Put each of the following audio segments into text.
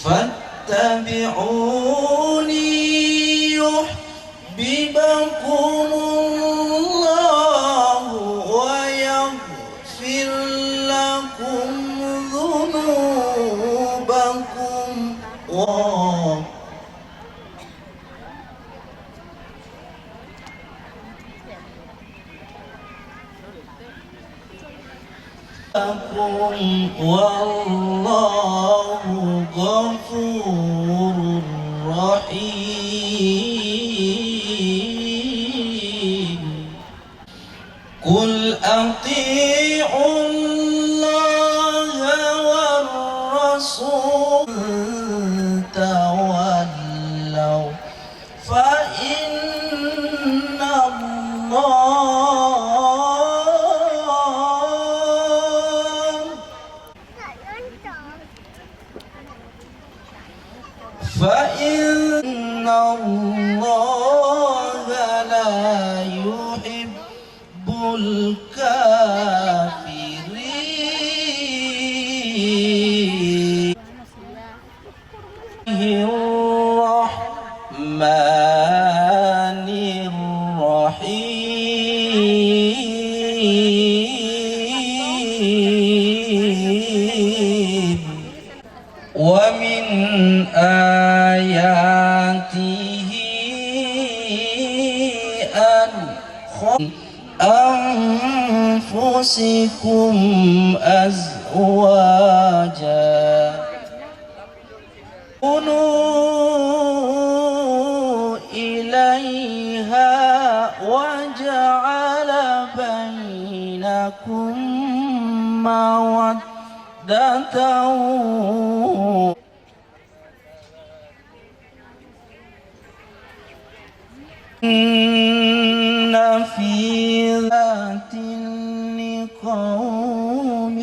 فاتبعوني يحببكم الله ويغفر لكم ذنوبكم. والله غفور رحيم. قل أطيعوا الله والرسول تولوا فإن الله لا يحب الكافرين. الرحمن الرحيم. ومن آياته أن أنفسكم أزواجا كنوا إليها وجعل بينكم مودة إن في ذات لقوم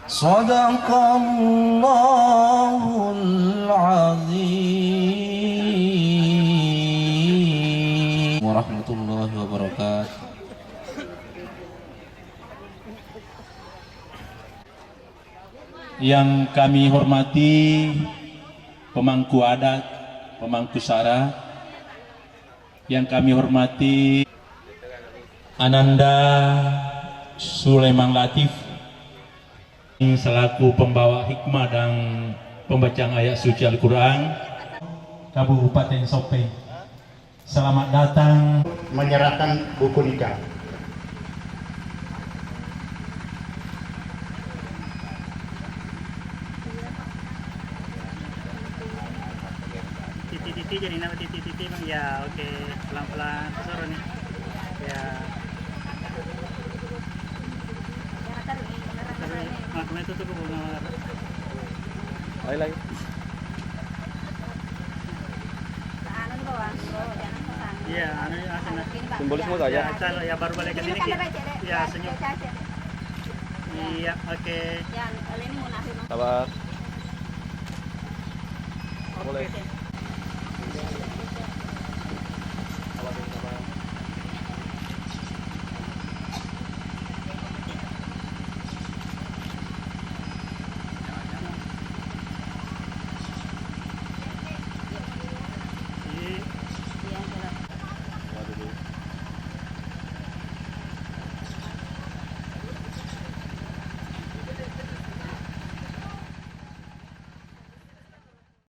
صدق الله العظيم ورحمة الله وبركاته. Yang kami hormati pemangku adat, pemangku syara, yang kami hormati Ananda Sulaiman Latif selaku pembawa hikmah dan pembacaan ayat suci Al-Quran Kabupaten Sopeng. Selamat datang menyerahkan buku nikah. Titi jadi nama titi bang ya. Oke, pelan-pelan suruh nih ya. Makanya tutup buku nomor lagi. Iya, anu simbolis semua aja. Ya baru balik ke sini. Ya senyum. Iya, oke. Sabar. Boleh.